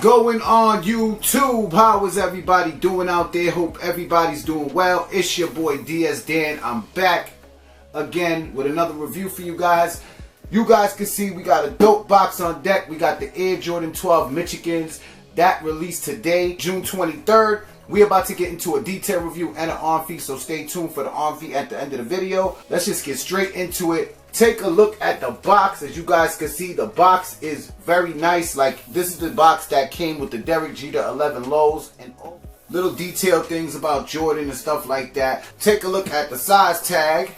going on YouTube? How is everybody doing out there? Hope everybody's doing well. It's your boy DS Dan. I'm back again with another review for you guys. You guys can see we got a dope box on deck. We got the Air Jordan 12 Michigans that released today, June 23rd. We're about to get into a detailed review and an on fee, so stay tuned for the on fee at the end of the video. Let's just get straight into it. Take a look at the box. As you guys can see, the box is very nice. Like, this is the box that came with the Derek Jeter 11 lows and little detailed things about Jordan and stuff like that. Take a look at the size tag.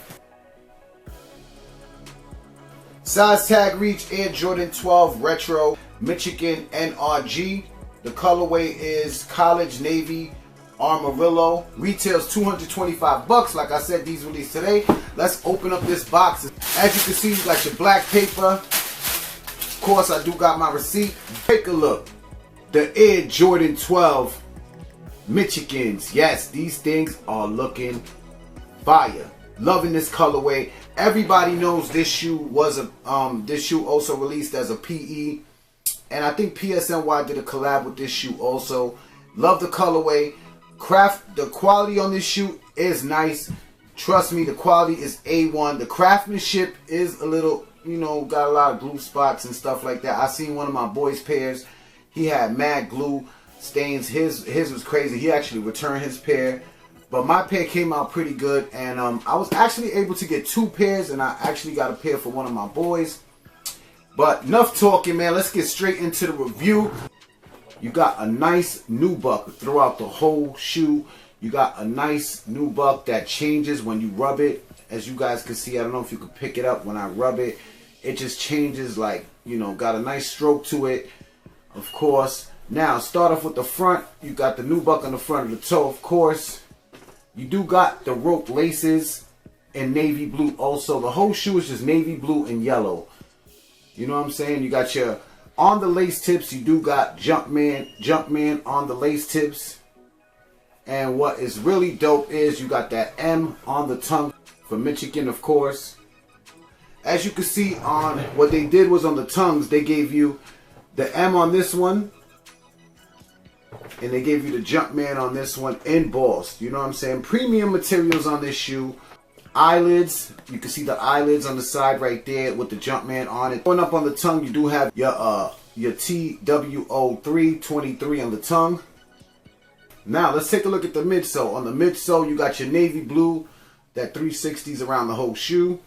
Size tag reads Air Jordan 12 Retro Michigan NRG. The colorway is College Navy Armorillo. Retails $225. Like I said, these released today. Let's open up this box. As you can see, you got your black paper. Of course, I do got my receipt. Take a look. The Air Jordan 12 Michigans. Yes, these things are looking fire. Loving this colorway. Everybody knows this shoe was a this shoe also released as a PE. And I think PSNY did a collab with this shoe also. Love the colorway. The quality on this shoe is nice. Trust me, the quality is A1. The craftsmanship is a little, you know, got a lot of glue spots and stuff like that. I seen one of my boys' pairs. He had mad glue stains. His was crazy. He actually returned his pair. But my pair came out pretty good. And I was actually able to get 2 pairs. And I actually got a pair for one of my boys. But enough talking, man. Let's get straight into the review. You got a nice nubuck throughout the whole shoe. You got a nice nubuck that changes when you rub it. As you guys can see, I don't know if you can pick it up when I rub it. It just changes, like, you know, got a nice stroke to it, of course. Now, start off with the front. You got the nubuck on the front of the toe, of course. You do got the rope laces in navy blue also. The whole shoe is just navy blue and yellow. You know what I'm saying? You got your, on the lace tips, you do got Jumpman on the lace tips. And what is really dope is you got that M on the tongue for Michigan, of course. As you can see, on what they did was on the tongues, they gave you the M on this one. And they gave you the Jumpman on this one embossed. You know what I'm saying? Premium materials on this shoe. Eyelids, you can see the eyelids on the side right there with the Jumpman on it. Going up on the tongue, you do have your TWO323 on the tongue. Now let's take a look at the midsole. On the midsole, you got your navy blue, that 360s around the whole shoe.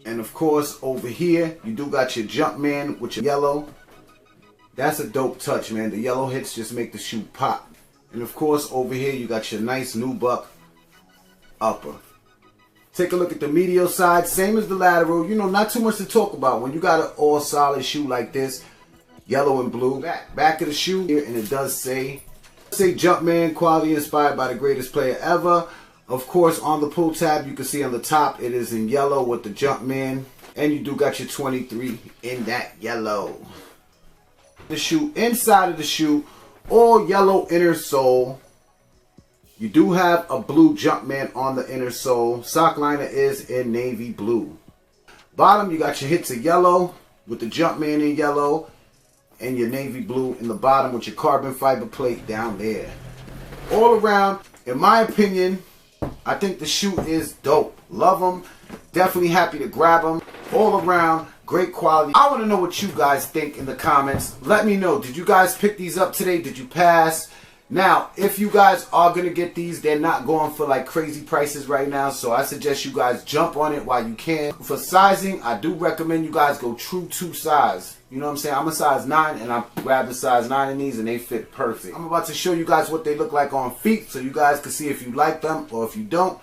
And of course, over here, you do got your Jumpman with your yellow. That's a dope touch, man. The yellow hits just make the shoe pop. And of course, over here, you got your nice nubuck upper. Take a look at the medial side, same as the lateral. You know, not too much to talk about when you got an all solid shoe like this, yellow and blue. Back of the shoe here, and it does say Jumpman, quality inspired by the greatest player ever. Of course, on the pull tab, you can see on the top it is in yellow with the Jumpman, and you do got your 23 in that yellow. The shoe, inside of the shoe, all yellow inner sole. You do have a blue Jumpman on the inner sole. Sock liner is in navy blue. Bottom, you got your hits of yellow with the Jumpman in yellow and your navy blue in the bottom with your carbon fiber plate down there. All around, in my opinion, I think the shoe is dope. Love them. Definitely happy to grab them. All around, great quality. I want to know what you guys think in the comments. Let me know. Did you guys pick these up today? Did you pass? Now, if you guys are going to get these, they're not going for like crazy prices right now. So I suggest you guys jump on it while you can. For sizing, I do recommend you guys go true to size. You know what I'm saying? I'm a size 9 and I grabbed a size 9 in these and they fit perfect. I'm about to show you guys what they look like on feet so you guys can see if you like them or if you don't.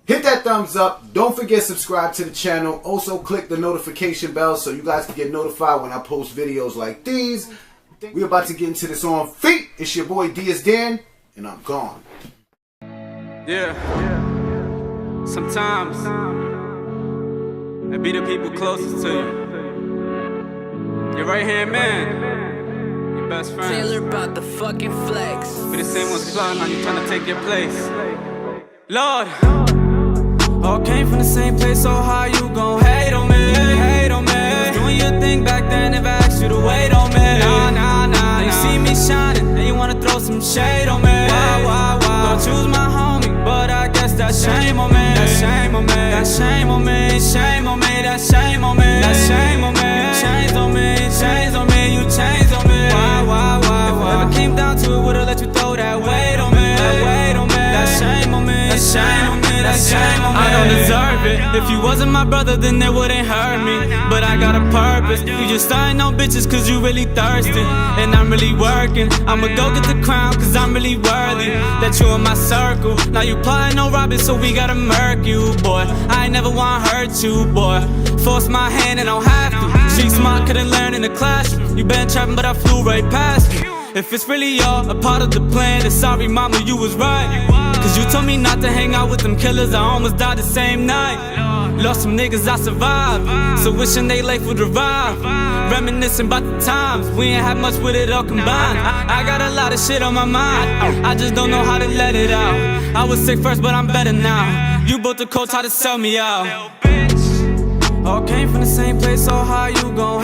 Hit that thumbs up. Don't forget subscribe to the channel. Also click the notification bell so you guys can get notified when I post videos like these. We're about to get into this on feet. It's your boy DS Dan, and I'm gone. Yeah. Sometimes it be the people closest to you. Your right hand man, your best friend. Taylor about the fucking flex. Be the same ones plotting on you, trying to take your place. Lord, all came from the same place, so how you gon' hate on me? Hate on me. Doing your thing back then, never asked you to wait on me. Nah, nah, nah. You see me shining, and you wanna throw some shade on me. Wow, wow, wow. Don't choose my homie, but I guess that's shame on me. That's shame on me. That's shame on me. Shame on me. That's shame on me. That's shame on me. You changed on me. Changed on me. You changed on me. Wow, wow, wow, wow. If it came down to it, would've let you throw that weight on me. That weight on me. That's shame on me. That's shame on me. That's shame on me. I don't deserve it. If you wasn't my brother, then it wouldn't hurt me. But I got a purpose. You just starting on bitches cause you really thirsty. And I'm really working. I'ma go get the crown cause I'm really worthy. That you in my circle. Now you plotting no robbing, so we gotta murk you, boy. I ain't never wanna hurt you, boy. Force my hand and I don't have to. Street smart, couldn't learn in the classroom. You been trapping, but I flew right past you. If it's really all a part of the plan, then sorry mama, you was right. Cause you told me not to hang out with them killers, I almost died the same night. Lost some niggas, I survived, so wishing they life would revive. Reminiscing about the times, we ain't had much with it all combined. I got a lot of shit on my mind, I just don't know how to let it out. I was sick first, but I'm better now. You both the coach, how to sell me out. All came from the same place, so how you gon'